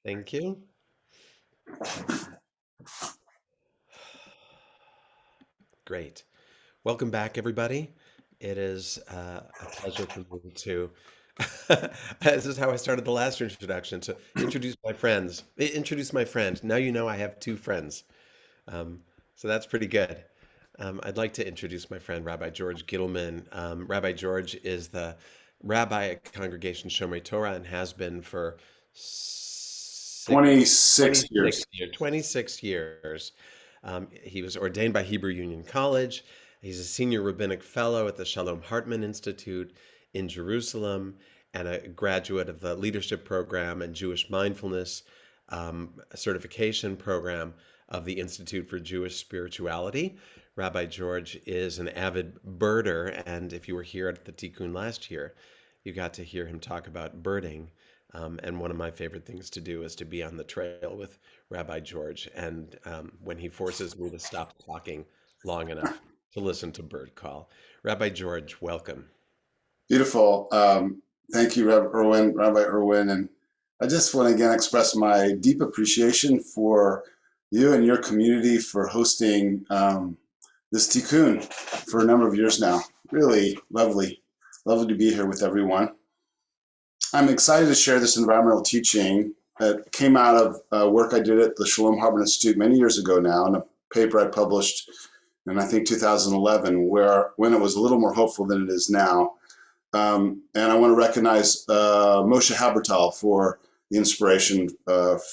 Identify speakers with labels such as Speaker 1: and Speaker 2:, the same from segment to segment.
Speaker 1: Thank you. Great. Welcome back, everybody. It is a pleasure for me to. This is how I started the last introduction to introduce my friends. Introduce my friend. Now you know I have two friends. Um, so that's pretty good. I'd like to introduce my friend, Rabbi George Gittleman. Rabbi George is the rabbi at Congregation Shomrei Torah and has been for
Speaker 2: 26 years.
Speaker 1: 26 years. He was ordained by Hebrew Union College. He's a Senior Rabbinic Fellow at the Shalom Hartman Institute in Jerusalem and a graduate of the Leadership Program and Jewish Mindfulness certification program of the Institute for Jewish Spirituality. Rabbi George is an avid birder, and if you were here at the Tikkun last year, you got to hear him talk about birding. And one of my favorite things to do is to be on the trail with Rabbi George, and when he forces me to stop talking long enough to listen to bird call. Rabbi George, welcome.
Speaker 2: Beautiful. Thank you, Rabbi Irwin. And I just want to again express my deep appreciation for you and your community for hosting this Tikkun for a number of years now. Really lovely. Lovely to be here with everyone. I'm excited to share this environmental teaching that came out of work I did at the Shalom Hartman Institute many years ago now, in a paper I published in, I think, 2011, when it was a little more hopeful than it is now. And I want to recognize Moshe Habertal for the inspiration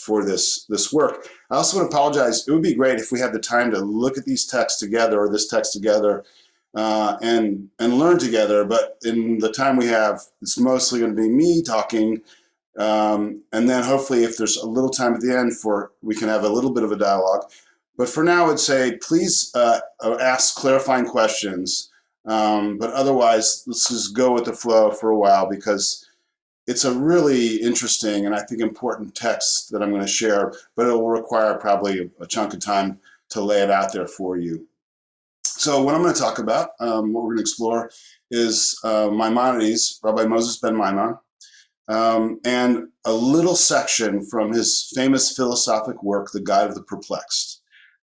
Speaker 2: for this work. I also want to apologize. It would be great if we had the time to look at these texts together, or this text together, and learn together. But in the time we have, it's mostly going to be me talking. And then hopefully if there's a little time at the end we can have a little bit of a dialogue. But for now, I'd say please ask clarifying questions. But otherwise, let's just go with the flow for a while, because it's a really interesting and I think important text that I'm going to share, but it will require probably a chunk of time to lay it out there for you. So what I'm going to talk about, what we're going to explore, is Maimonides, Rabbi Moses ben Maimon, and a little section from his famous philosophic work, The Guide of the Perplexed,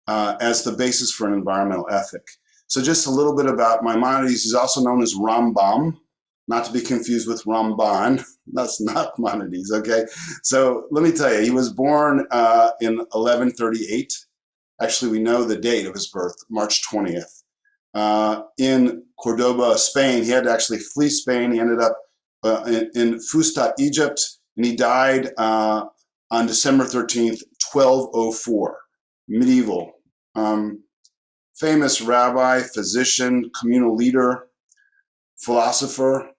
Speaker 2: as the basis for an environmental ethic. So just a little bit about Maimonides. He's also known as Rambam, not to be confused with Ramban. That's not Maimonides, okay? So let me tell you, he was born in 1138. Actually, we know the date of his birth, March 20th. In Cordoba, Spain. He had to actually flee Spain. He ended up in Fustat, Egypt, and he died on December 13th, 1204, medieval. Famous rabbi, physician, communal leader, philosopher,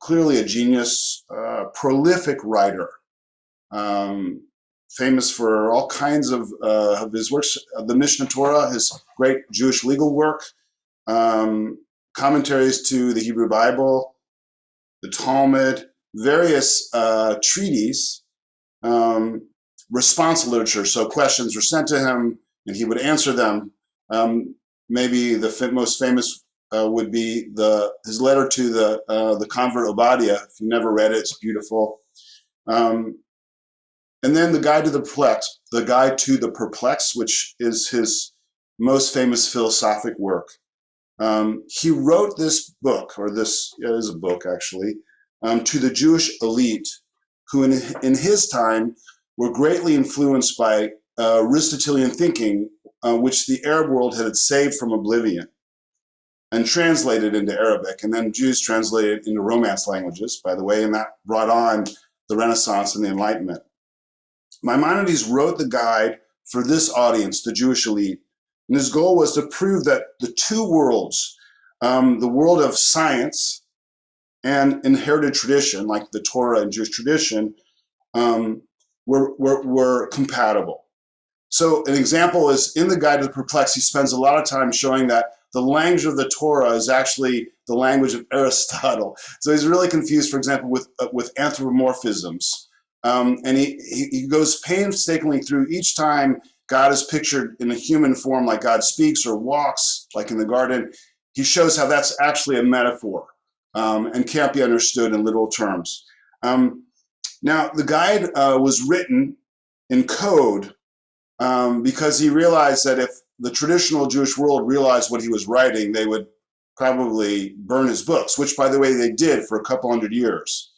Speaker 2: clearly a genius, prolific writer, famous for all kinds of his works, the Mishnah Torah, his great Jewish legal work, commentaries to the Hebrew Bible, the Talmud, various treaties, response literature. So questions were sent to him, and he would answer them. Maybe the most famous would be his letter to the convert Obadiah. If you never read it, it's beautiful. And then the Guide to the Perplexed, which is his most famous philosophic work. He wrote this book, or this is a book actually, to the Jewish elite, who in his time were greatly influenced by Aristotelian thinking, which the Arab world had saved from oblivion and translated into Arabic, and then Jews translated into Romance languages, by the way, and that brought on the Renaissance and the Enlightenment. Maimonides wrote the guide for this audience, the Jewish elite, and his goal was to prove that the two worlds, the world of science and inherited tradition, like the Torah and Jewish tradition, were compatible. So an example is in the Guide to the Perplexed, he spends a lot of time showing that the language of the Torah is actually the language of Aristotle. So he's really confused, for example, with anthropomorphisms. And he goes painstakingly through each time God is pictured in a human form, like God speaks or walks, like in the garden. He shows how that's actually a metaphor and can't be understood in literal terms. Now, the guide was written in code because he realized that if the traditional Jewish world realized what he was writing, they would probably burn his books, which, by the way, they did for a couple hundred years.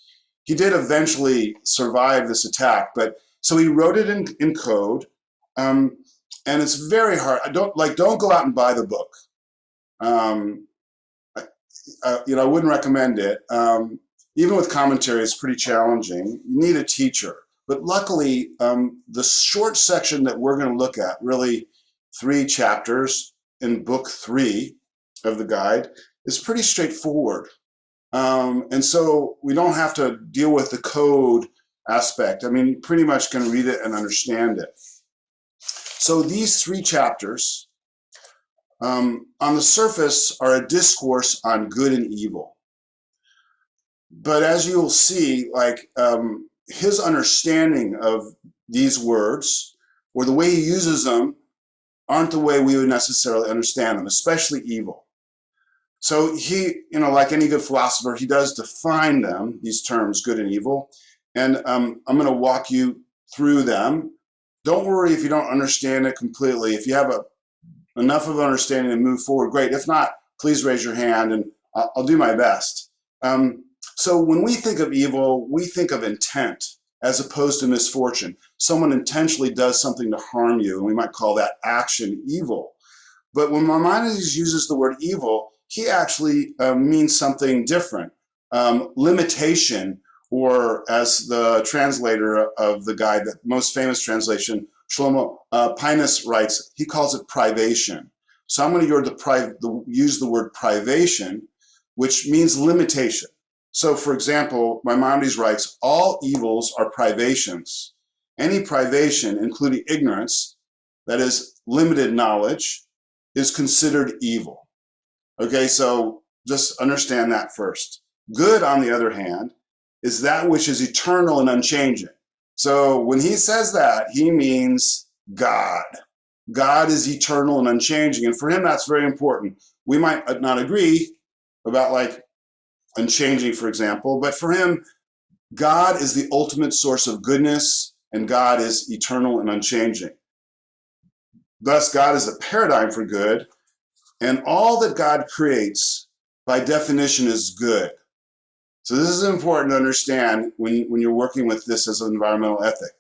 Speaker 2: He did eventually survive this attack, but so he wrote it in code, and it's very hard. Don't go out and buy the book. I wouldn't recommend it. Even with commentary, it's pretty challenging. You need a teacher. But luckily, the short section that we're going to look at, really 3 chapters in book 3 of the guide, is pretty straightforward. And so we don't have to deal with the code aspect. I mean, you pretty much can read it and understand it. So these 3 chapters, on the surface, are a discourse on good and evil. But as you'll see, his understanding of these words, or the way he uses them, aren't the way we would necessarily understand them, especially evil. So he, like any good philosopher, he does define them, these terms, good and evil. And I'm going to walk you through them. Don't worry if you don't understand it completely. If you have enough of understanding to move forward, great. If not, please raise your hand and I'll do my best. So when we think of evil, we think of intent as opposed to misfortune. Someone intentionally does something to harm you, and we might call that action evil. But when Maimonides uses the word evil, he actually means something different. Limitation, or as the translator of the guide, the most famous translation, Shalom Hartman writes, he calls it privation. So I'm going to use the word privation, which means limitation. So, for example, Maimonides writes, all evils are privations. Any privation, including ignorance, that is limited knowledge, is considered evil. Okay, so just understand that first. Good, on the other hand, is that which is eternal and unchanging. So when he says that, he means God. God is eternal and unchanging. And for him, that's very important. We might not agree about unchanging, for example, but for him, God is the ultimate source of goodness, and God is eternal and unchanging. Thus, God is a paradigm for good, and all that God creates, by definition, is good. So this is important to understand when you're working with this as an environmental ethic.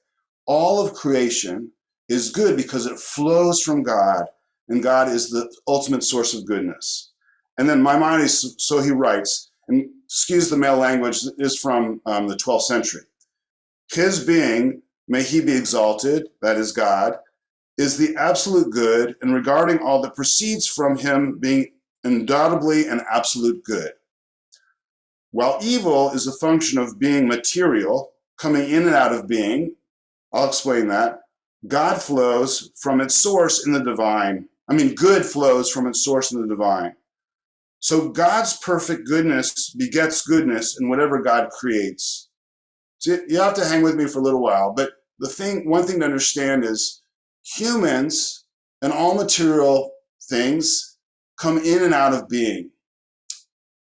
Speaker 2: All of creation is good because it flows from God, and God is the ultimate source of goodness. And then Maimonides, so he writes, and excuse the male language, is from the 12th century. His being, may he be exalted, that is God, is the absolute good, and regarding all that proceeds from him being undoubtedly an absolute good. While evil is a function of being material, coming in and out of being, I'll explain that, God flows from its source in the divine. Good flows from its source in the divine. So God's perfect goodness begets goodness in whatever God creates. So you have to hang with me for a little while, but one thing to understand is humans and all material things come in and out of being.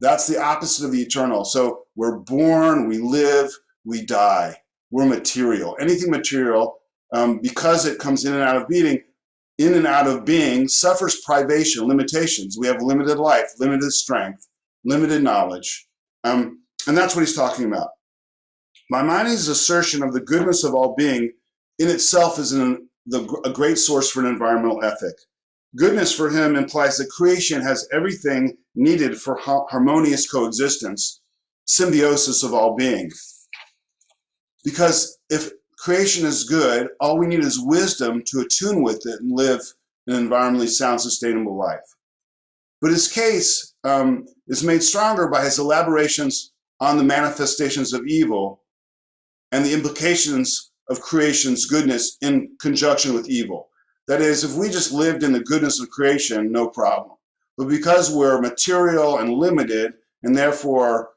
Speaker 2: That's the opposite of the eternal. So we're born, we live, we die. We're material. Anything material, because it comes in and out of being, suffers privation, limitations. We have limited life, limited strength, limited knowledge. And that's what he's talking about. Maimonides' assertion of the goodness of all being in itself is a great source for an environmental ethic. Goodness for him implies that creation has everything needed for harmonious coexistence, symbiosis of all being. Because if creation is good, all we need is wisdom to attune with it and live an environmentally sound, sustainable life. But his case is made stronger by his elaborations on the manifestations of evil and the implications of creation's goodness in conjunction with evil. That is, if we just lived in the goodness of creation, no problem. But because we're material and limited, and therefore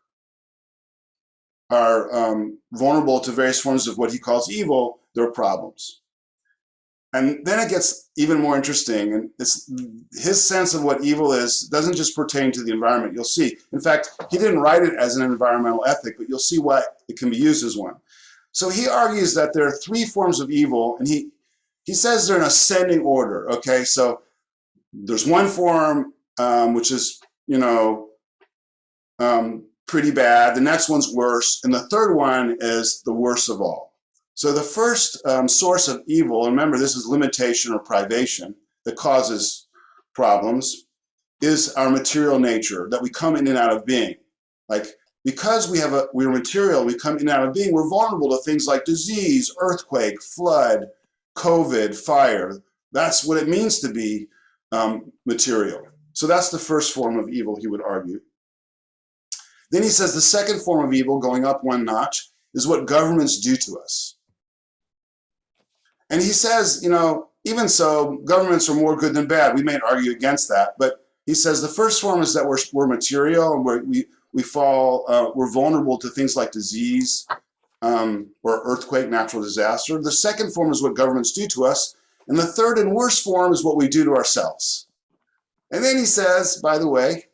Speaker 2: are vulnerable to various forms of what he calls evil, there are problems. And then it gets even more interesting. And it's his sense of what evil is doesn't just pertain to the environment. You'll see. In fact, he didn't write it as an environmental ethic, but you'll see why it can be used as one. So he argues that there are three forms of evil, and he says they're in ascending order. Okay, so there's one form which is, pretty bad. The next one's worse, and the third one is the worst of all. So the first source of evil, and remember this is limitation or privation that causes problems, is our material nature, that we come in and out of being. Like, because we're material, we come in and out of being, we're vulnerable to things like disease, earthquake, flood, COVID, fire. That's what it means to be material. So that's the first form of evil, he would argue. Then he says the second form of evil, going up one notch, is what governments do to us. And he says, even so, governments are more good than bad. We may argue against that, but he says the first form is that we're material, and we're vulnerable to things like disease or earthquake, natural disaster. The second form is what governments do to us, and the third and worst form is what we do to ourselves. And then he says, by the way,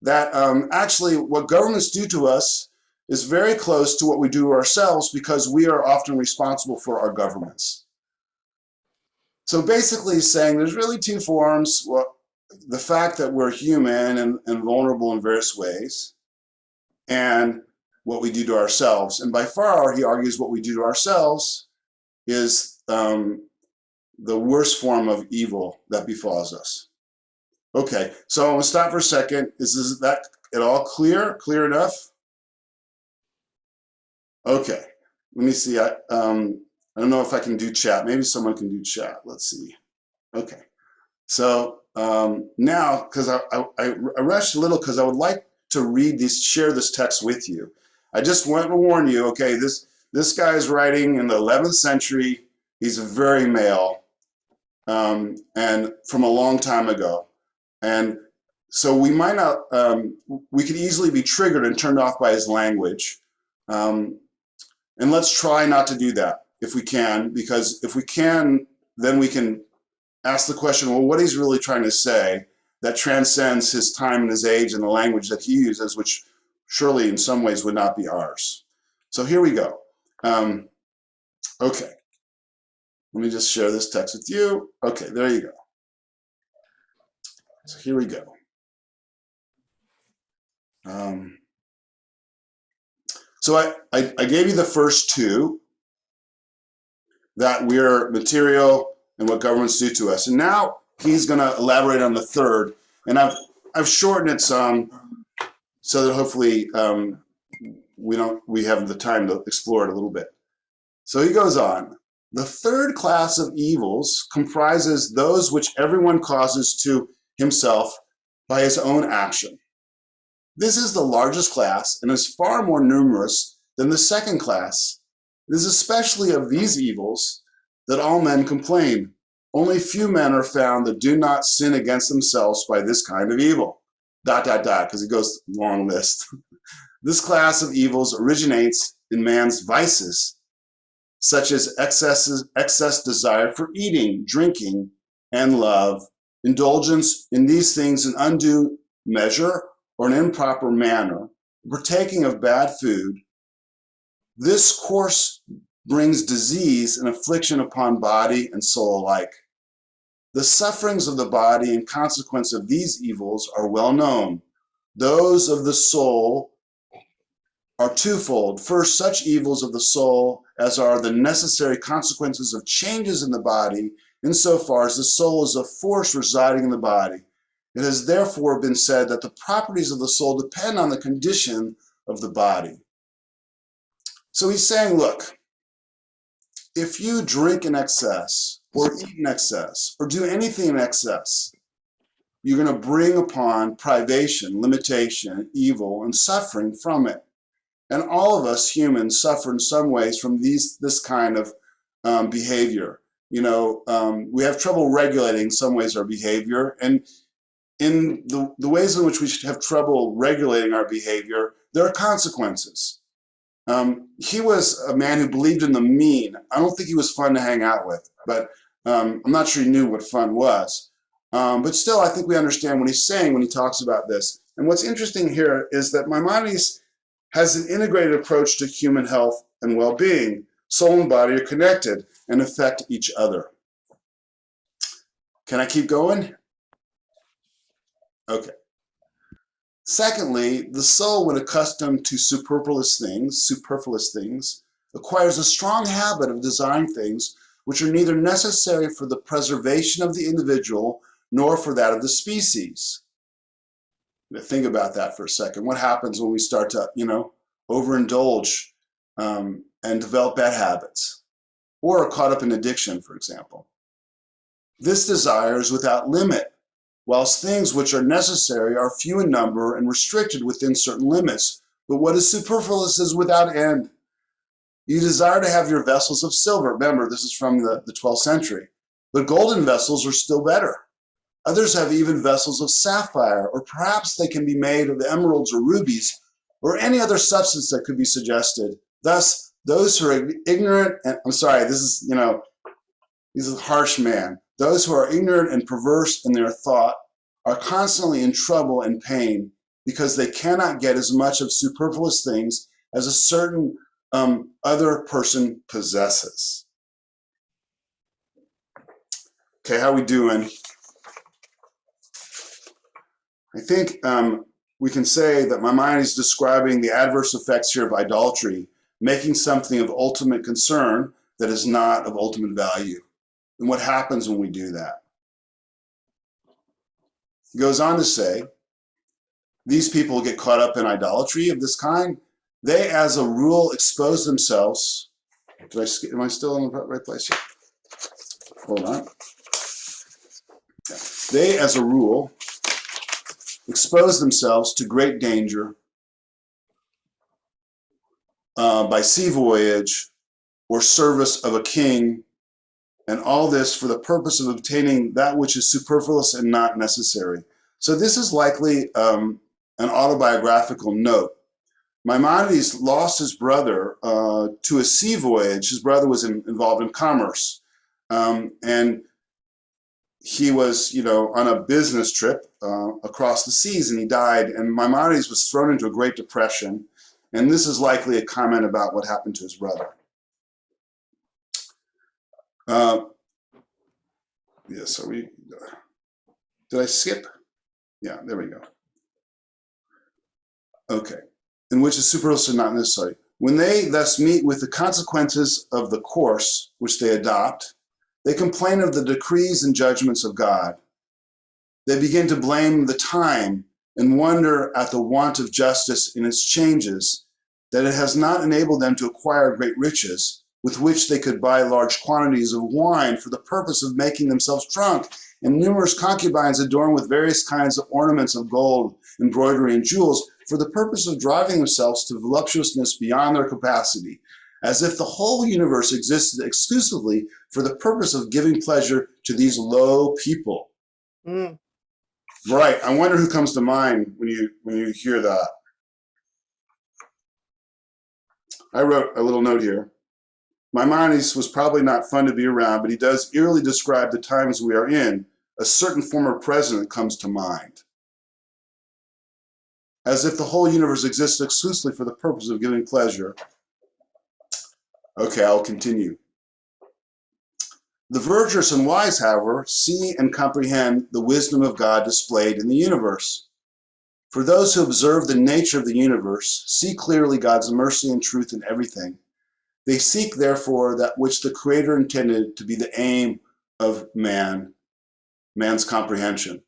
Speaker 2: that actually what governments do to us is very close to what we do to ourselves, because we are often responsible for our governments. So basically he's saying there's really two forms. Well, the fact that we're human and vulnerable in various ways, and what we do to ourselves. And by far, he argues, what we do to ourselves is the worst form of evil that befalls us. Okay, so I'm going to stop for a second. Is that at all clear? Clear enough? Okay, let me see. I don't know if I can do chat. Maybe someone can do chat. Let's see. Okay, so now, because I rushed a little because I would like to share this text with you. I just want to warn you, okay, this guy is writing in the 11th century. He's very male, and from a long time ago. And so we might not, we could easily be triggered and turned off by his language. And let's try not to do that if we can, because if we can, then we can ask the question, well, what he's really trying to say that transcends his time and his age and the language that he uses, which surely in some ways would not be ours. So here we go. Okay, let me just share this text with you. Okay, there you go. So here we go. So I gave you the first two, that we're material and what governments do to us. And now he's going to elaborate on the third. And I've shortened it some so that hopefully we have the time to explore it a little bit. So he goes on. The third class of evils comprises those which everyone causes to himself by his own action. This is the largest class and is far more numerous than the second class. It is especially of these evils that all men complain. Only few men are found that do not sin against themselves by this kind of evil. ... because it goes long list. This class of evils originates in man's vices, such as excess desire for eating, drinking, and love, indulgence in these things in undue measure or an improper manner, partaking of bad food. This course brings disease and affliction upon body and soul alike. The sufferings of the body in consequence of these evils are well known. Those of the soul are twofold. First, such evils of the soul as are the necessary consequences of changes in the body, insofar as the soul is a force residing in the body. It has therefore been said that the properties of the soul depend on the condition of the body. So he's saying, look, if you drink in excess, or eat in excess, or do anything in excess, you're going to bring upon privation, limitation, evil, and suffering from it. And all of us humans suffer in some ways from this kind of behavior. We have trouble regulating some ways our behavior, and in the ways in which we have trouble regulating our behavior, there are consequences. He was a man who believed in the mean. I don't think he was fun to hang out with, but I'm not sure he knew what fun was. But still, I think we understand what he's saying when he talks about this. And what's interesting here is that Maimonides has an integrated approach to human health and well-being. Soul and body are connected and affect each other. Can I keep going? Okay. Secondly, the soul, when accustomed to superfluous things, acquires a strong habit of desiring things which are neither necessary for the preservation of the individual nor for that of the species. Think about that for a second. What happens when we start to, overindulge and develop bad habits, or are caught up in addiction, for example? This desire is without limit, whilst things which are necessary are few in number and restricted within certain limits. But what is superfluous is without end. You desire to have your vessels of silver. Remember, this is from the 12th century. But golden vessels are still better. Others have even vessels of sapphire, or perhaps they can be made of emeralds or rubies, or any other substance that could be suggested. Thus, those who are ignorant, and I'm sorry, this is a harsh man. Those who are ignorant and perverse in their thought are constantly in trouble and pain because they cannot get as much of superfluous things as a certain other person possesses. Okay, how we doing? I think we can say that Maimonides is describing the adverse effects here of idolatry, making something of ultimate concern that is not of ultimate value. And what happens when we do that? He goes on to say, these people get caught up in idolatry of this kind. They, as a rule, expose themselves. Am I still in the right place here? Hold on. Yeah. They, as a rule, expose themselves to great danger by sea voyage or service of a king, and all this for the purpose of obtaining that which is superfluous and not necessary. So this is likely an autobiographical note. Maimonides lost his brother to a sea voyage. His brother was involved in commerce, and he was, on a business trip across the seas, and he died. And Maimonides was thrown into a Great Depression, and this is likely a comment about what happened to his brother. Yes, did I skip? Yeah, there we go. Okay. In which is superfluous and not necessary. When they thus meet with the consequences of the course which they adopt, they complain of the decrees and judgments of God. They begin to blame the time and wonder at the want of justice in its changes, that it has not enabled them to acquire great riches, with which they could buy large quantities of wine for the purpose of making themselves drunk, and numerous concubines adorned with various kinds of ornaments of gold, embroidery, and jewels, for the purpose of driving themselves to voluptuousness beyond their capacity, as if the whole universe existed exclusively for the purpose of giving pleasure to these low people. Right. I wonder who comes to mind when you hear that. I wrote a little note here. Maimonides was probably not fun to be around, but he does eerily describe the times we are in. A certain former president comes to mind. As if the whole universe exists exclusively for the purpose of giving pleasure. Okay, I'll continue. The virtuous and wise, however, see and comprehend the wisdom of God displayed in the universe. For those who observe the nature of the universe, see clearly God's mercy and truth in everything. They seek, therefore, that which the Creator intended to be the aim of man's comprehension.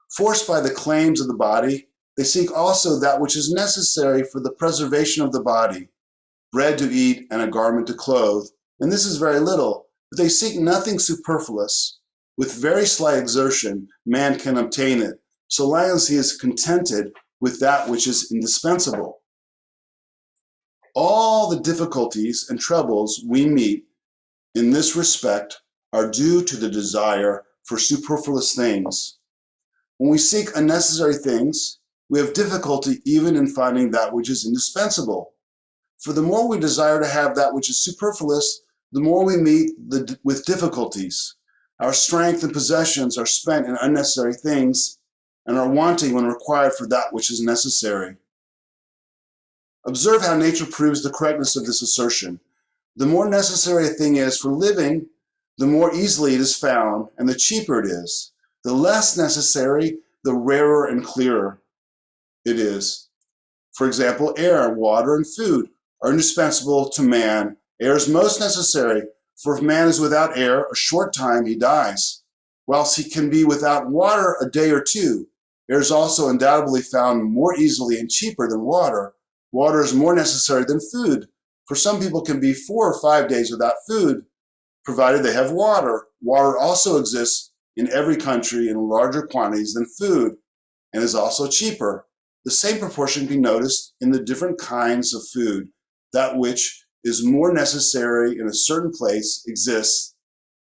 Speaker 2: Forced by the claims of the body, they seek also that which is necessary for the preservation of the body, bread to eat and a garment to clothe. And this is very little, but they seek nothing superfluous. With very slight exertion, man can obtain it, so long as he is contented with that which is indispensable. All the difficulties and troubles we meet in this respect are due to the desire for superfluous things. When we seek unnecessary things, we have difficulty even in finding that which is indispensable. For the more we desire to have that which is superfluous, the more we meet with difficulties. Our strength and possessions are spent in unnecessary things and are wanting when required for that which is necessary. Observe how nature proves the correctness of this assertion. The more necessary a thing is for living, the more easily it is found and the cheaper it is. The less necessary, the rarer and clearer it is. For example, air, water, and food are indispensable to man. Air is most necessary, for if man is without air a short time, he dies. Whilst he can be without water a day or two, air is also undoubtedly found more easily and cheaper than water. Water is more necessary than food, for some people can be 4 or 5 days without food, provided they have water. Water also exists in every country in larger quantities than food, and is also cheaper. The same proportion can be noticed in the different kinds of food. That which is more necessary in a certain place exists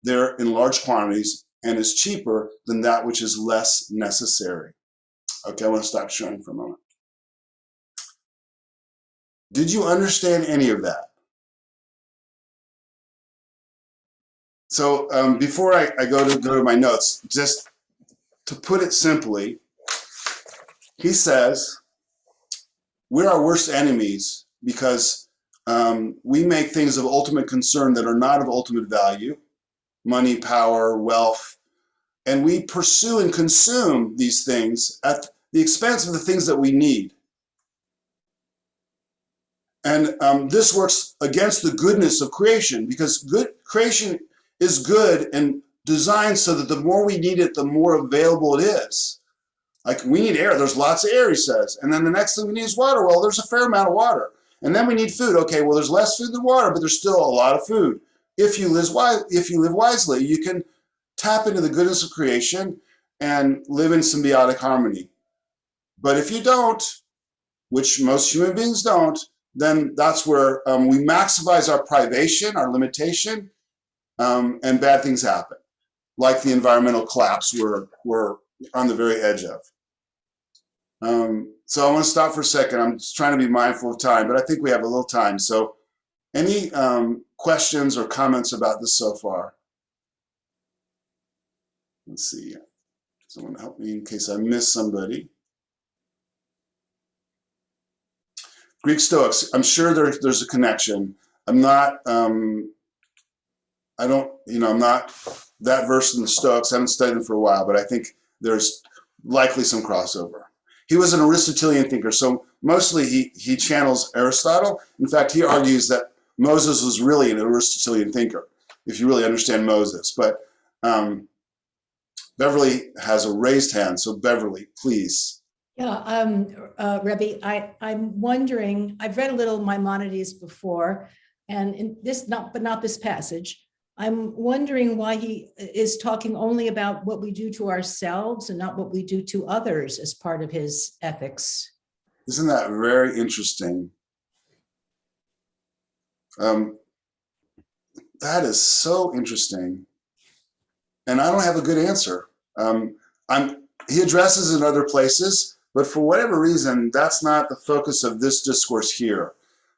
Speaker 2: there in large quantities and is cheaper than that which is less necessary. Okay, I want to stop sharing for a moment. Did you understand any of that? So before I go to my notes, just to put it simply, he says, we're our worst enemies because we make things of ultimate concern that are not of ultimate value, money, power, wealth, and we pursue and consume these things at the expense of the things that we need. And this works against the goodness of creation, because creation is good and designed so that the more we need it, the more available it is. Like, we need air. There's lots of air, he says. And then the next thing we need is water. Well, there's a fair amount of water. And then we need food. Okay, well, there's less food than water, but there's still a lot of food. If you live wisely, you can tap into the goodness of creation and live in symbiotic harmony. But if you don't, which most human beings don't, then that's where we maximize our privation, our limitation, and bad things happen, like the environmental collapse we're on the very edge of. So I want to stop for a second. I'm just trying to be mindful of time, but I think we have a little time. So any questions or comments about this so far? Let's see. Someone help me in case I miss somebody. Greek Stoics. I'm sure there's a connection. I'm not. I'm not that versed in the Stoics. I haven't studied them for a while, but I think there's likely some crossover. He was an Aristotelian thinker, so mostly he channels Aristotle. In fact, he argues that Moses was really an Aristotelian thinker, if you really understand Moses. But Beverly has a raised hand, so Beverly, please.
Speaker 3: Yeah, Rebbe, I'm wondering, I've read a little Maimonides before, and in this, but not this passage. I'm wondering why he is talking only about what we do to ourselves and not what we do to others as part of his ethics.
Speaker 2: Isn't that very interesting? That is so interesting. And I don't have a good answer. He addresses it in other places, but for whatever reason, that's not the focus of this discourse here.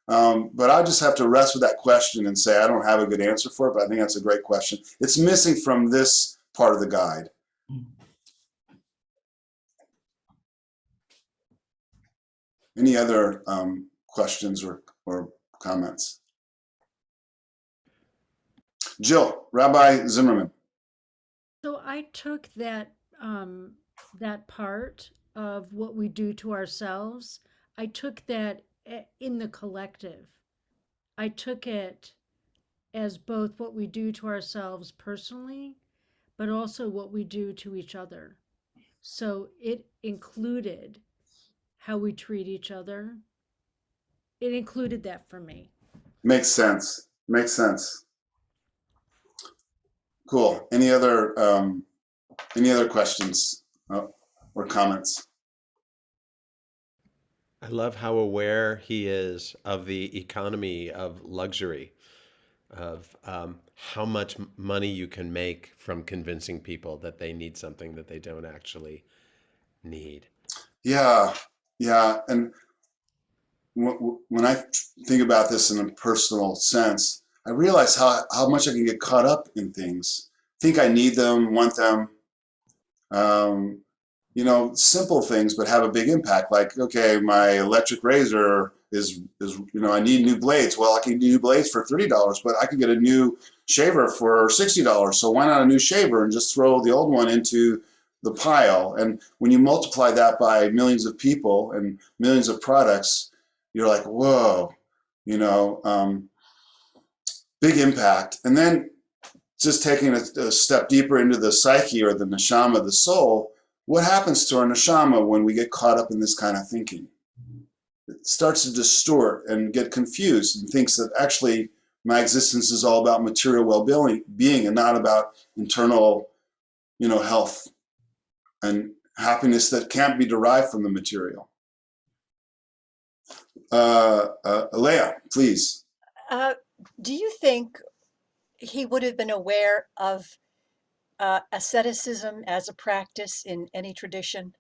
Speaker 2: But I just have to rest with that question and say I don't have a good answer for it, but I think that's a great question. It's missing from this part of the guide. Any other questions or comments? Jill, Rabbi Zimmerman.
Speaker 4: So I took that that part of what we do to ourselves. I took that in the collective. I took it as both what we do to ourselves personally, but also what we do to each other. So it included how we treat each other. It included that for me.
Speaker 2: Makes sense. Makes sense. Cool. Any other questions or comments?
Speaker 1: I love how aware he is of the economy of luxury, of how much money you can make from convincing people that they need something that they don't actually need.
Speaker 2: Yeah, yeah. And when I think about this in a personal sense, I realize how much I can get caught up in things. think I need them, want them. Um, you know, simple things, but have a big impact. Like, okay, my electric razor is you know, I need new blades. Well, I can get new blades for $30, but I could get a new shaver for $60. So why not a new shaver and just throw the old one into the pile? And when you multiply that by millions of people and millions of products, you're like, whoa, you know, big impact. And then just taking a step deeper into the psyche or the neshama, the soul, what happens to our neshama when we get caught up in this kind of thinking? It starts to distort and get confused and thinks that actually my existence is all about material well-being and not about internal, you know, health and happiness that can't be derived from the material. Leah, please.
Speaker 5: Do you think he would have been aware of asceticism as a practice in any tradition?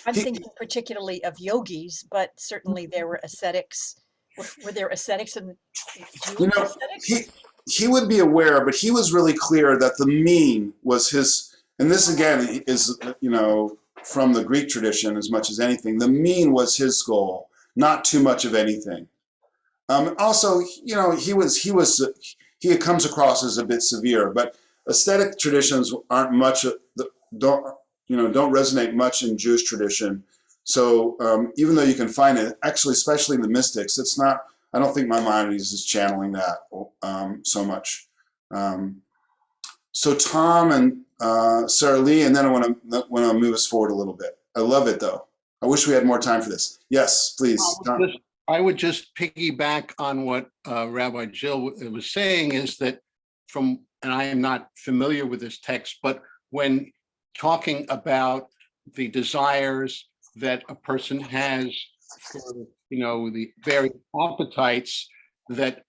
Speaker 5: I'm thinking particularly of yogis, but certainly there were ascetics. Were there ascetics in Jewish
Speaker 2: You know,
Speaker 5: ascetics?
Speaker 2: he would be aware, but he was really clear that the mean was his, and this again is, you know, from the Greek tradition as much as anything, the mean was his goal, not too much of anything. Also, you know, he comes across as a bit severe, but aesthetic traditions aren't much, don't resonate much in Jewish tradition. So even though you can find it, actually, especially in the mystics, it's not. I don't think Maimonides is channeling that so much. So Tom and Sarah Lee, and then I want to move us forward a little bit. I love it though. I wish we had more time for this. Yes, please. Tom.
Speaker 6: I would just piggyback on what Rabbi Jill was saying, is that and I am not familiar with this text, but when talking about the desires that a person has for, you know, the various appetites, that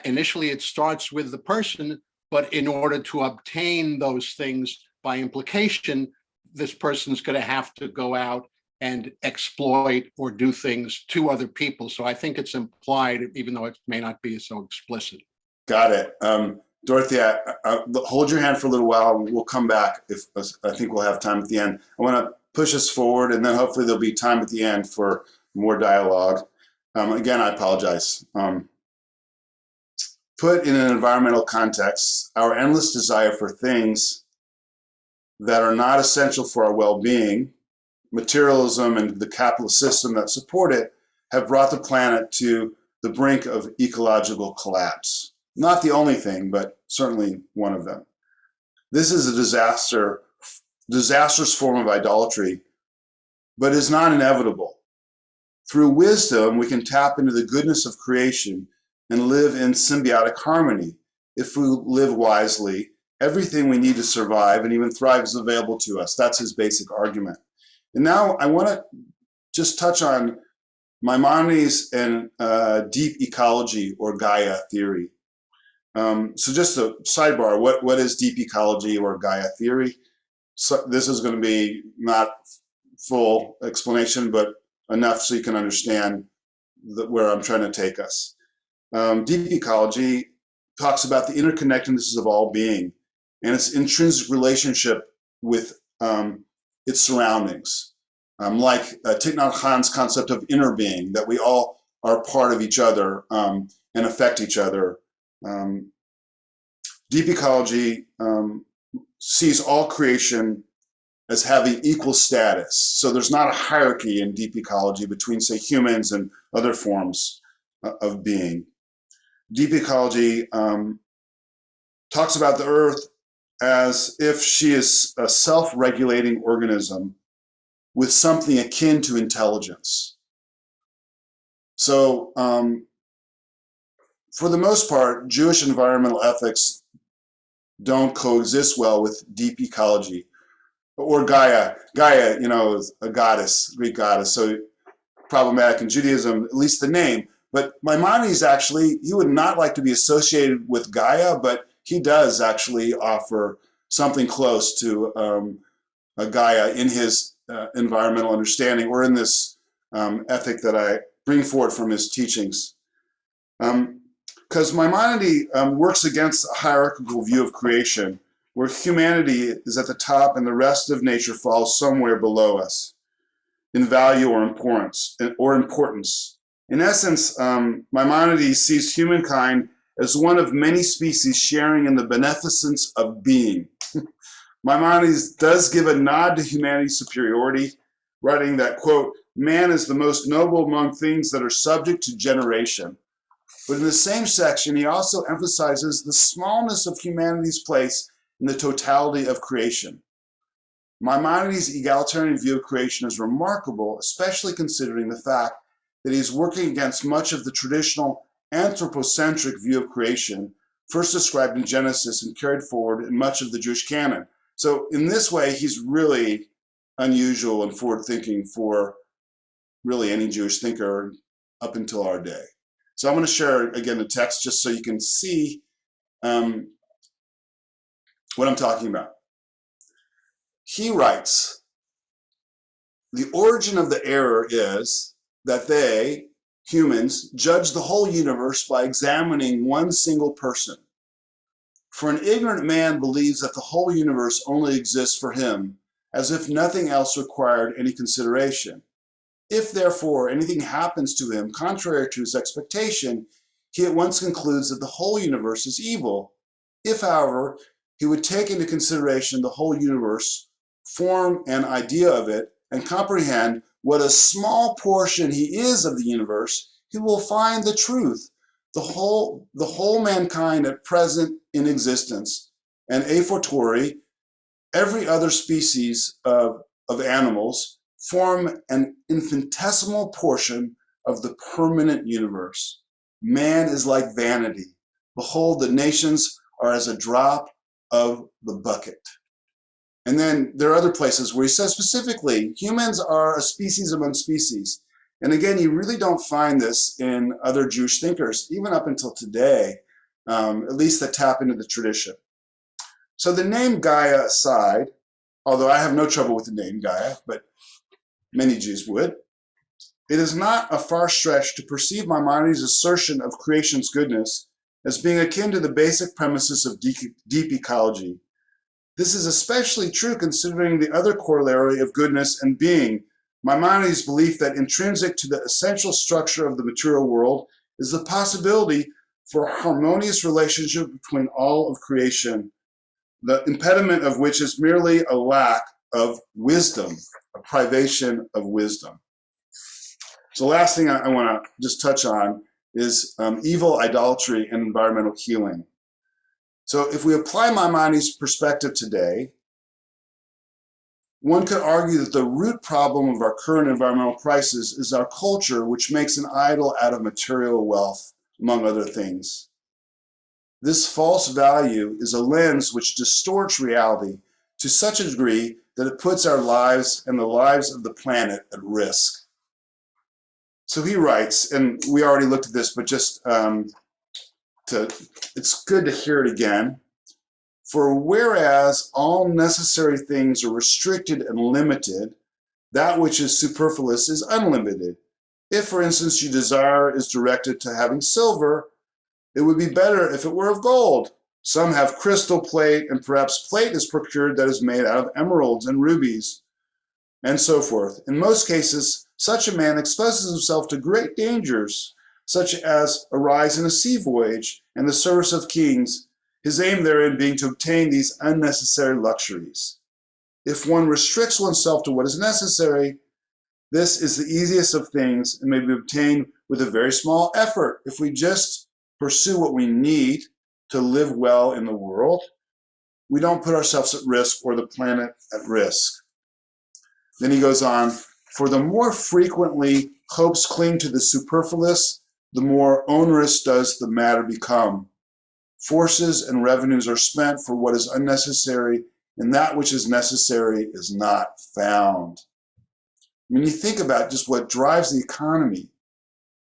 Speaker 6: initially it starts with the person, but in order to obtain those things, by implication, this person's going to have to go out and exploit or do things to other people. So I think it's implied, even though it may not be so explicit.
Speaker 2: Got it. Dorothy, hold your hand for a little while. We'll come back. I think we'll have time at the end. I want to push us forward, and then hopefully there'll be time at the end for more dialogue. Again, I apologize. Put in an environmental context, our endless desire for things that are not essential for our well-being, materialism and the capitalist system that support it, have brought the planet to the brink of ecological collapse. Not the only thing, but certainly one of them. This is a disastrous form of idolatry, but is not inevitable. Through wisdom, we can tap into the goodness of creation and live in symbiotic harmony. If we live wisely, everything we need to survive and even thrive is available to us. That's his basic argument. And now I want to just touch on Maimonides and deep ecology or Gaia theory. So just a sidebar, what is deep ecology or Gaia theory? So this is going to be not full explanation, but enough so you can understand where I'm trying to take us. Deep ecology talks about the interconnectedness of all being and its intrinsic relationship with its surroundings. Like Thich Nhat Hanh's concept of inner being, that we all are part of each other and affect each other. Deep ecology sees all creation as having equal status. So there's not a hierarchy in deep ecology between, say, humans and other forms of being. Deep ecology talks about the earth as if she is a self-regulating organism with something akin to intelligence. So for the most part, Jewish environmental ethics don't coexist well with deep ecology. Or Gaia. Gaia, you know, is a goddess, Greek goddess, so problematic in Judaism, at least the name. But Maimonides actually, he would not like to be associated with Gaia, but he does actually offer something close to a Gaia in his environmental understanding, or in this ethic that I bring forward from his teachings. Because Maimonides works against a hierarchical view of creation, where humanity is at the top and the rest of nature falls somewhere below us in value or importance. In essence, Maimonides sees humankind as one of many species sharing in the beneficence of being. Maimonides does give a nod to humanity's superiority, writing that, quote, man is the most noble among things that are subject to generation. But in the same section, he also emphasizes the smallness of humanity's place in the totality of creation. Maimonides' egalitarian view of creation is remarkable, especially considering the fact that he is working against much of the traditional anthropocentric view of creation, first described in Genesis and carried forward in much of the Jewish canon. So in this way, he's really unusual and forward-thinking for really any Jewish thinker up until our day. So I'm going to share again the text just so you can see what I'm talking about. He writes, the origin of the error is that they, humans, judge the whole universe by examining one single person. For an ignorant man believes that the whole universe only exists for him, as if nothing else required any consideration. If, therefore, anything happens to him contrary to his expectation, he at once concludes that the whole universe is evil. If, however, he would take into consideration the whole universe, form an idea of it, and comprehend what a small portion he is of the universe, he will find the truth. The whole mankind at present in existence, and a fortiori, every other species of animals, form an infinitesimal portion of the permanent universe. Man is like vanity. Behold, the nations are as a drop of the bucket. And then there are other places where he says specifically, humans are a species among species. And again, you really don't find this in other Jewish thinkers, even up until today, at least that tap into the tradition. So the name Gaia aside, although I have no trouble with the name Gaia, but many Jews would, it is not a far stretch to perceive Maimonides' assertion of creation's goodness as being akin to the basic premises of deep ecology. This is especially true considering the other corollary of goodness and being, Maimonides' belief that intrinsic to the essential structure of the material world is the possibility for a harmonious relationship between all of creation, the impediment of which is merely a lack of wisdom, a privation of wisdom. So the last thing I want to just touch on is evil, idolatry, and environmental healing. So if we apply Maimonides' perspective today, one could argue that the root problem of our current environmental crisis is our culture, which makes an idol out of material wealth, among other things. This false value is a lens which distorts reality to such a degree that it puts our lives and the lives of the planet at risk. So he writes, and we already looked at this, but just it's good to hear it again. For whereas all necessary things are restricted and limited, that which is superfluous is unlimited. If, for instance, your desire is directed to having silver, it would be better if it were of gold. Some have crystal plate, and perhaps plate is procured that is made out of emeralds and rubies, and so forth. In most cases, such a man exposes himself to great dangers, such as arise in a sea voyage and the service of kings, his aim therein being to obtain these unnecessary luxuries. If one restricts oneself to what is necessary, this is the easiest of things and may be obtained with a very small effort. If we just pursue what we need to live well in the world, we don't put ourselves at risk or the planet at risk. Then he goes on, for the more frequently hopes cling to the superfluous, the more onerous does the matter become. Forces and revenues are spent for what is unnecessary, and that which is necessary is not found. I mean, you think about just what drives the economy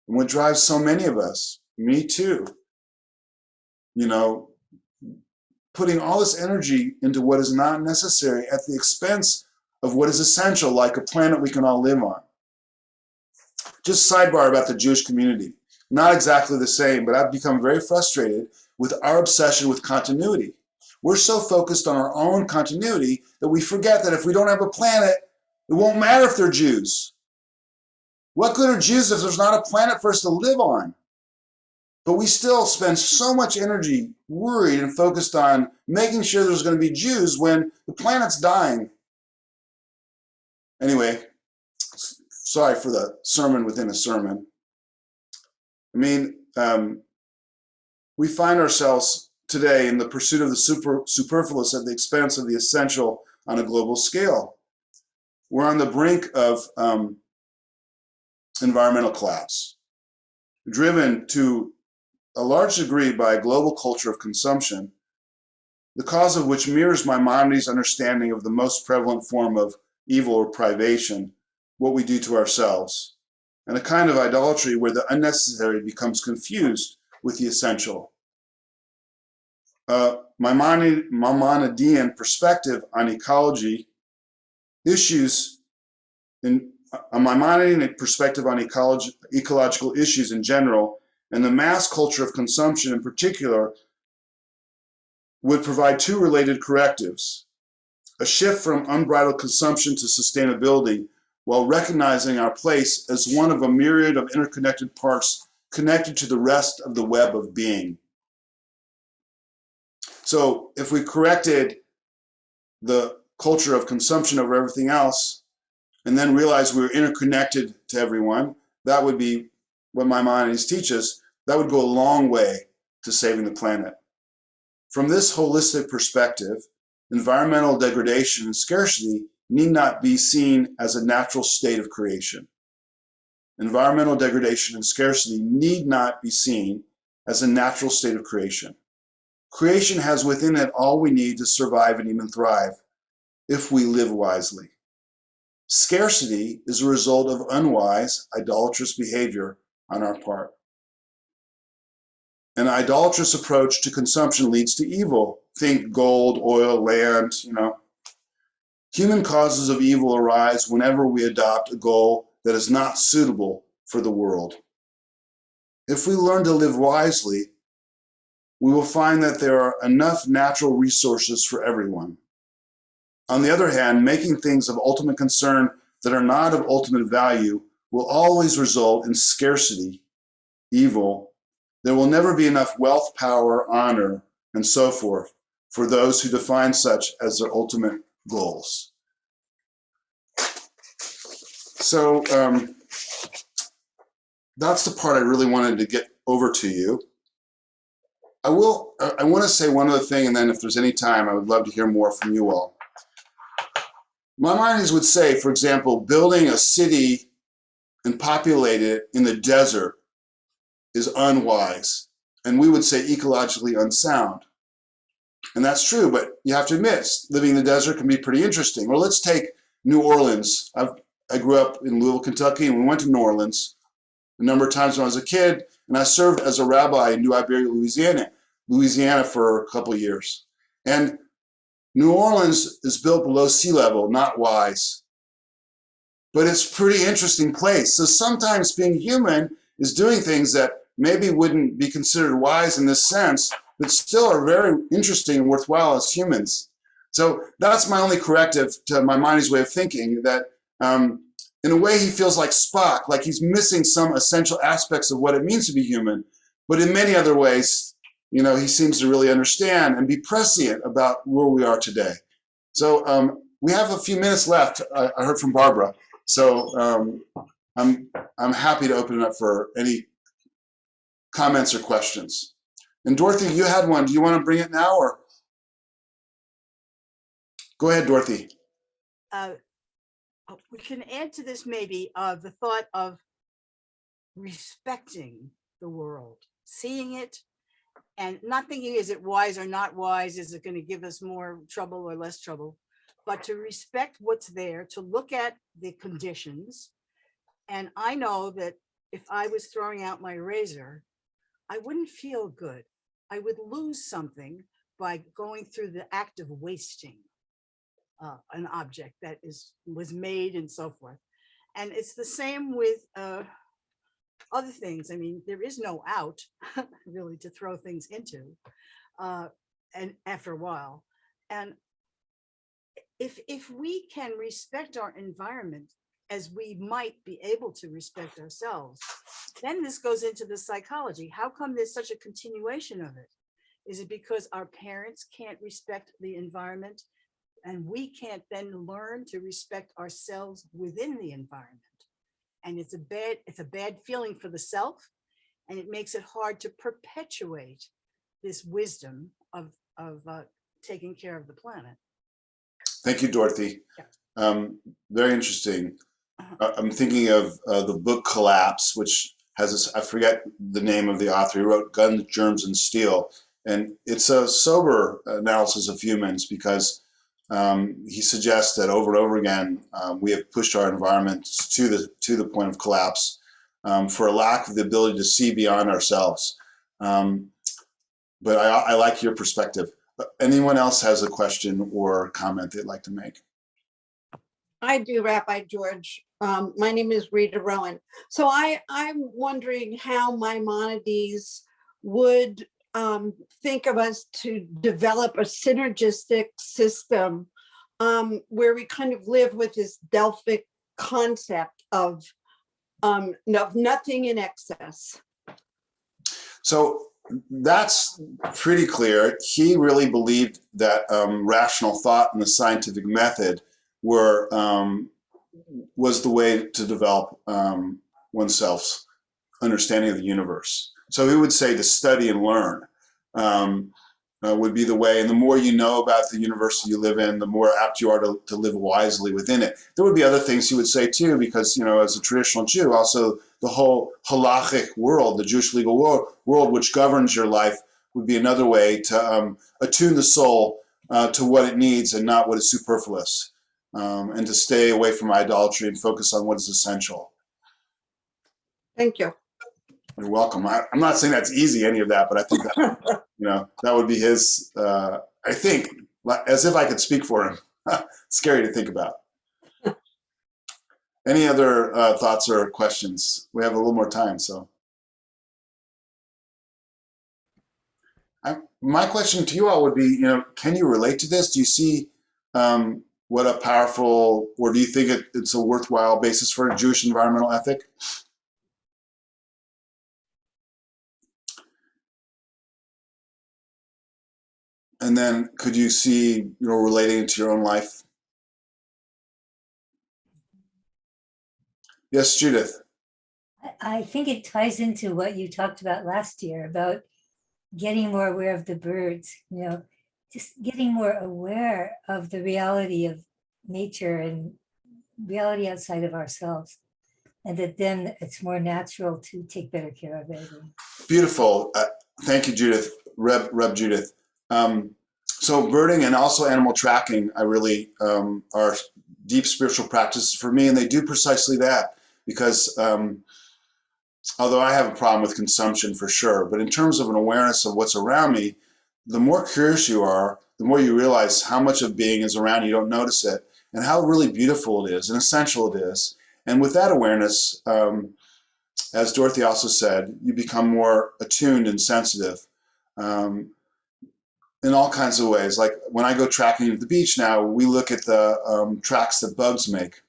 Speaker 2: and what drives so many of us, me too. You know, putting all this energy into what is not necessary at the expense of what is essential, like a planet we can all live on. Just sidebar about the Jewish community. Not exactly the same, but I've become very frustrated with our obsession with continuity. We're so focused on our own continuity that we forget that if we don't have a planet, it won't matter if they're Jews. What good are Jews if there's not a planet for us to live on? But we still spend so much energy worried and focused on making sure there's going to be Jews when the planet's dying. Anyway, sorry for the sermon within a sermon. I mean, we find ourselves today in the pursuit of the superfluous at the expense of the essential on a global scale. We're on the brink of environmental collapse, driven to a large degree by a global culture of consumption, the cause of which mirrors Maimonides' understanding of the most prevalent form of evil or privation, what we do to ourselves, and a kind of idolatry where the unnecessary becomes confused with the essential. Maimonidean perspective on ecology issues in a Maimonidean perspective on ecological issues in general, and the mass culture of consumption in particular, would provide two related correctives: a shift from unbridled consumption to sustainability, while recognizing our place as one of a myriad of interconnected parts connected to the rest of the web of being. So if we corrected the culture of consumption over everything else, and then realize we're interconnected to everyone, that would be what Maimonides teaches. That would go a long way to saving the planet. From this holistic perspective, environmental degradation and scarcity need not be seen as a natural state of creation. Environmental degradation and scarcity need not be seen as a natural state of creation. Creation has within it all we need to survive and even thrive, if we live wisely. Scarcity is a result of unwise, idolatrous behavior on our part. An idolatrous approach to consumption leads to evil. Think gold, oil, land, Human causes of evil arise whenever we adopt a goal that is not suitable for the world. If we learn to live wisely, we will find that there are enough natural resources for everyone. On the other hand, making things of ultimate concern that are not of ultimate value will always result in scarcity, evil. There will never be enough wealth, power, honor, and so forth for those who define such as their ultimate goals. So that's the part I really wanted to get over to you. I want to say one other thing, and then if there's any time, I would love to hear more from you all. Maimonides would say, for example, building a city and populate it in the desert is unwise, and we would say ecologically unsound. And that's true, but you have to admit, living in the desert can be pretty interesting. Or let's take New Orleans. I grew up in Louisville, Kentucky, and we went to New Orleans a number of times when I was a kid, and I served as a rabbi in New Iberia, Louisiana for a couple of years. And New Orleans is built below sea level, not wise. But it's a pretty interesting place. So sometimes being human is doing things that maybe wouldn't be considered wise in this sense, but still are very interesting and worthwhile as humans. So that's my only corrective to Maimonides' way of thinking, that in a way he feels like Spock, like he's missing some essential aspects of what it means to be human. But in many other ways, he seems to really understand and be prescient about where we are today. So we have a few minutes left. I heard from Barbara. So I'm happy to open it up for any comments or questions. And Dorothy, you had one. Do you want to bring it now, or? Go ahead, Dorothy.
Speaker 7: We can add to this maybe the thought of respecting the world, seeing it, and not thinking, is it wise or not wise? Is it going to give us more trouble or less trouble? But to respect what's there, to look at the conditions. And I know that if I was throwing out my razor, I wouldn't feel good. I would lose something by going through the act of wasting an object that was made and so forth. And it's the same with other things. I mean, there is no out really to throw things into. and after a while. And if we can respect our environment as we might be able to respect ourselves, then this goes into the psychology. How come there's such a continuation of it? Is it because our parents can't respect the environment and we can't then learn to respect ourselves within the environment? And it's a bad feeling for the self, and it makes it hard to perpetuate this wisdom of taking care of the planet.
Speaker 2: Thank you, Dorothy.
Speaker 7: Yeah.
Speaker 2: Very interesting. I'm thinking of the book Collapse, which has this, I forget the name of the author. He wrote Guns, Germs, and Steel. And it's a sober analysis of humans because he suggests that over and over again, we have pushed our environments to the point of collapse for a lack of the ability to see beyond ourselves. But I like your perspective. Anyone else has a question or comment they'd like to make?
Speaker 8: I do, Rabbi George. My name is Rita Rowan. So I'm wondering how Maimonides would think of us to develop a synergistic system where we kind of live with this Delphic concept of nothing in excess.
Speaker 2: So that's pretty clear. He really believed that rational thought and the scientific method was the way to develop oneself's understanding of the universe. So he would say to study and learn would be the way. And the more you know about the universe you live in, the more apt you are to live wisely within it. There would be other things he would say too, because, as a traditional Jew, also the whole halachic world, the Jewish legal world which governs your life, would be another way to attune the soul to what it needs and not what is superfluous, and to stay away from idolatry and focus on what is essential.
Speaker 8: Thank you.
Speaker 2: You're welcome. I'm not saying that's easy, any of that, but I think that, that would be his, I think, as if I could speak for him. Scary to think about. Any other thoughts or questions? We have a little more time, so. My question to you all would be, can you relate to this? Do you see what a powerful, or do you think it's a worthwhile basis for a Jewish environmental ethic? And then could you see, relating it to your own life? Yes, Judith.
Speaker 9: I think it ties into what you talked about last year about getting more aware of the birds, just getting more aware of the reality of nature and reality outside of ourselves. And that then it's more natural to take better care of it.
Speaker 2: Beautiful. Thank you, Judith. Reb Judith. So birding and also animal tracking, I really are deep spiritual practices for me, and they do precisely that. Because although I have a problem with consumption for sure, but in terms of an awareness of what's around me, the more curious you are, the more you realize how much of being is around you, don't notice it, and how really beautiful it is and essential it is. And with that awareness, as Dorothy also said, you become more attuned and sensitive in all kinds of ways. Like when I go tracking at the beach now, we look at the tracks that bugs make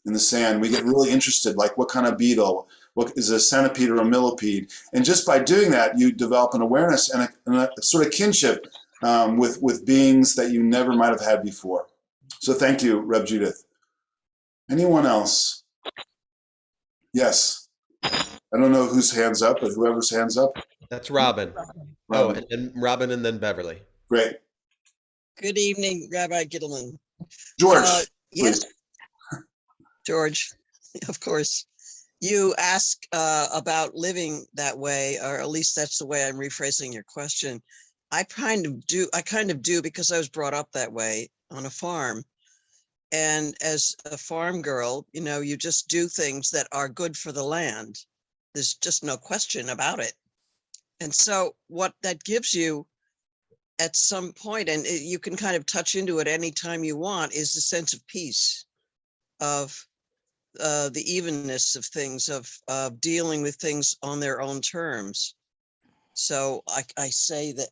Speaker 2: in the sand. We get really interested, like what kind of beetle, what is a centipede or a millipede? And just by doing that, you develop an awareness and a sort of kinship with beings that you never might have had before. So thank you, Reb Judith. Anyone else? Yes. I don't know whose hand's up, but whoever's hand's up.
Speaker 1: That's Robin.
Speaker 2: Robin.
Speaker 1: And Robin and then Beverly.
Speaker 2: Great.
Speaker 10: Good evening, Rabbi Gittleman.
Speaker 2: George,
Speaker 10: Yes,
Speaker 2: please.
Speaker 10: George, of course. You ask about living that way, or at least that's the way I'm rephrasing your question. I kind of do because I was brought up that way on a farm. And as a farm girl, you just do things that are good for the land. There's just no question about it. And so what that gives you at some point, and you can kind of touch into it anytime you want, is the sense of peace, of the evenness of things, of dealing with things on their own terms. So I say that,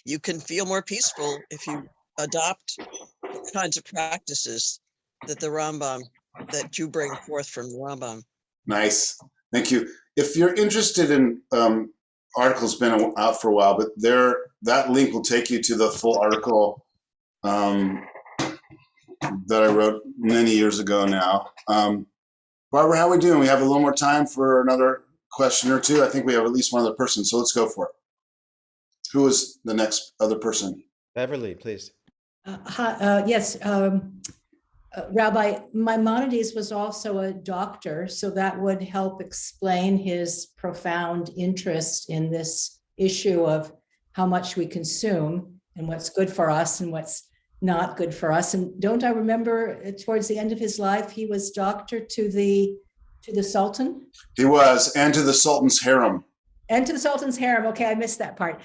Speaker 10: you can feel more peaceful if you adopt the kinds of practices that that you bring forth from the Rambam.
Speaker 2: Nice. Thank you. If you're interested in article's been out for a while, but that link will take you to the full article that I wrote many years ago now. Barbara, how are we doing? We have a little more time for another question or two. I think we have at least one other person, so let's go for it. Who is the next other person?
Speaker 1: Beverly, please.
Speaker 3: Yes, Rabbi, Maimonides was also a doctor, so that would help explain his profound interest in this issue of how much we consume and what's good for us and what's not good for us. And don't I remember towards the end of his life, he was doctor to the Sultan?
Speaker 2: He was, and to the Sultan's harem.
Speaker 3: And to the Sultan's harem. Okay, I missed that part.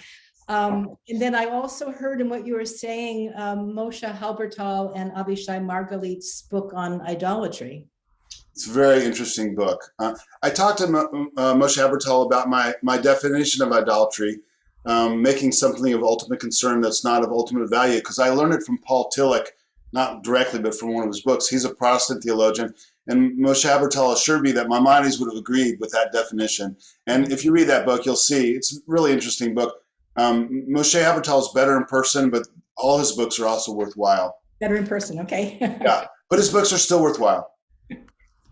Speaker 3: And then I also heard in what you were saying, Moshe Halbertal and Avishai Margalit's book on idolatry.
Speaker 2: It's a very interesting book. I talked to Moshe Halbertal about my definition of idolatry, making something of ultimate concern that's not of ultimate value, because I learned it from Paul Tillich, not directly, but from one of his books. He's a Protestant theologian. And Moshe Halbertal assured me that Maimonides would have agreed with that definition. And if you read that book, you'll see it's a really interesting book. Moshe Halbertal is better in person, but all his books are also worthwhile.
Speaker 3: Better in person, okay.
Speaker 2: Yeah, but his books are still worthwhile.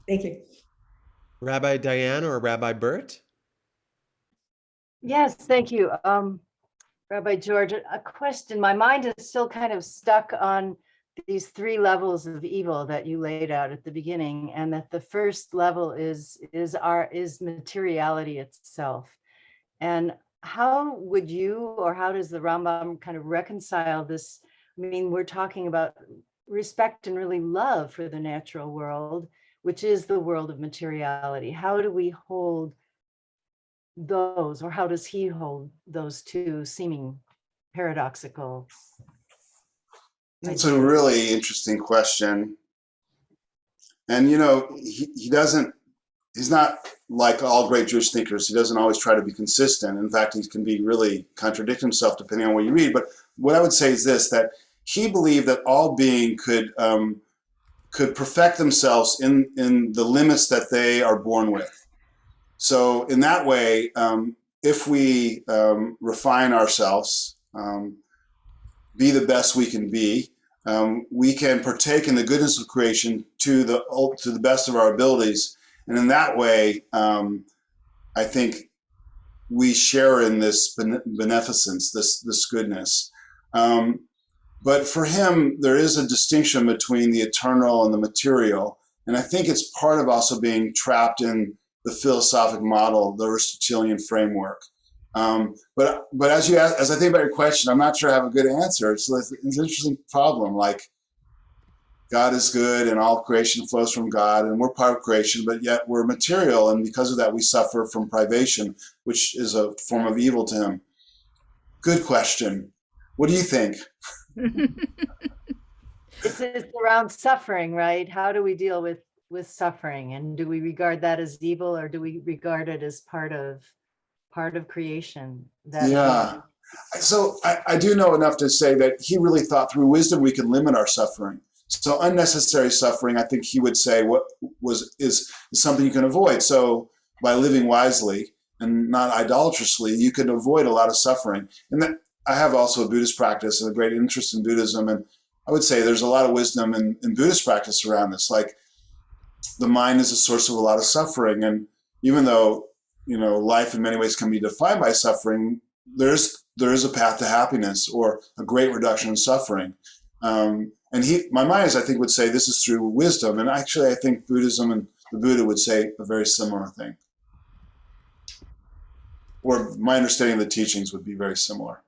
Speaker 3: Thank you.
Speaker 1: Rabbi Diane or Rabbi Bert?
Speaker 11: Yes, thank you. Rabbi George, a question. My mind is still kind of stuck on these three levels of evil that you laid out at the beginning, and that the first level is materiality itself. And how would you, or how does the Rambam kind of reconcile this? I mean, we're talking about respect and really love for the natural world, which is the world of materiality. How do we hold those, or how does he hold those two seeming paradoxical?
Speaker 2: That's a really interesting question. And, he's not like all great Jewish thinkers. He doesn't always try to be consistent. In fact, he can be really contradict himself depending on what you read. But what I would say is this, that he believed that all being could perfect themselves in the limits that they are born with. So in that way, if we refine ourselves, be the best we can be, we can partake in the goodness of creation to the best of our abilities. And in that way, I think we share in this beneficence, this goodness. But for him, there is a distinction between the eternal and the material. And I think it's part of also being trapped in the philosophic model, the Aristotelian framework. But as I think about your question, I'm not sure I have a good answer. It's an interesting problem. Like, God is good and all creation flows from God and we're part of creation, but yet we're material. And because of that, we suffer from privation, which is a form of evil to him. Good question. What do you think?
Speaker 11: It's around suffering, right? How do we deal with suffering? And do we regard that as evil, or do we regard it as part of creation?
Speaker 2: Yeah. So I do know enough to say that he really thought through wisdom we can limit our suffering. So unnecessary suffering, I think he would say, is something you can avoid. So by living wisely and not idolatrously, you can avoid a lot of suffering. And that, I have also a Buddhist practice and a great interest in Buddhism. And I would say there's a lot of wisdom in Buddhist practice around this. Like, the mind is a source of a lot of suffering. And even though, life in many ways can be defined by suffering, there is a path to happiness or a great reduction in suffering. And Maimonides, I think, would say this is through wisdom. And actually, I think Buddhism and the Buddha would say a very similar thing. Or my understanding of the teachings would be very similar.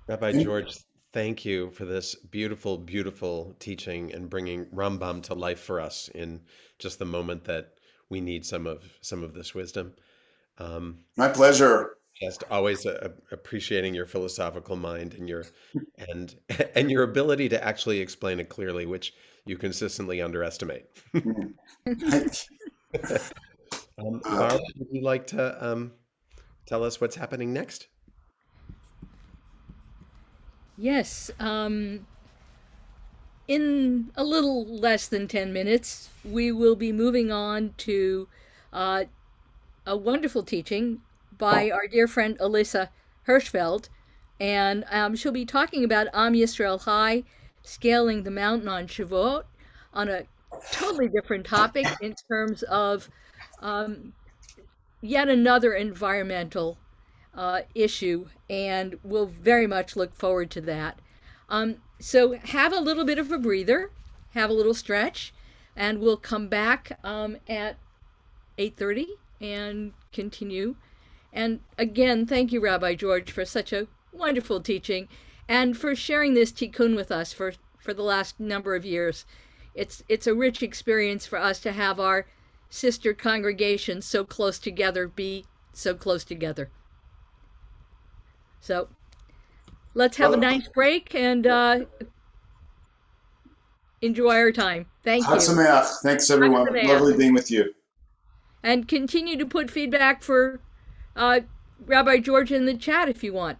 Speaker 1: Rabbi George, thank you for this beautiful, beautiful teaching and bringing Rambam to life for us in just the moment that we need some of this wisdom.
Speaker 2: My pleasure.
Speaker 1: Just always appreciating your philosophical mind and your ability to actually explain it clearly, which you consistently underestimate. Barbara, would you like to tell us what's happening next?
Speaker 4: Yes, in a little less than 10 minutes, we will be moving on to uh, a wonderful teaching by our dear friend Alyssa Hirschfeld. And she'll be talking about Am Yisrael High, scaling the mountain on Shavuot, on a totally different topic in terms of yet another environmental issue, and we'll very much look forward to that. So have a little bit of a breather, have a little stretch, and we'll come back at 8:30 and continue. And again, thank you, Rabbi George, for such a wonderful teaching and for sharing this tikkun with us for the last number of years. It's a rich experience for us to have our sister congregations so close together be so close together. So let's have a nice break and enjoy our time. Thank you.
Speaker 2: Chag Sameach. Thanks, everyone.
Speaker 4: Chag Sameach.
Speaker 2: Lovely being with you.
Speaker 4: And continue to put feedback for Rabbi George in the chat if you want.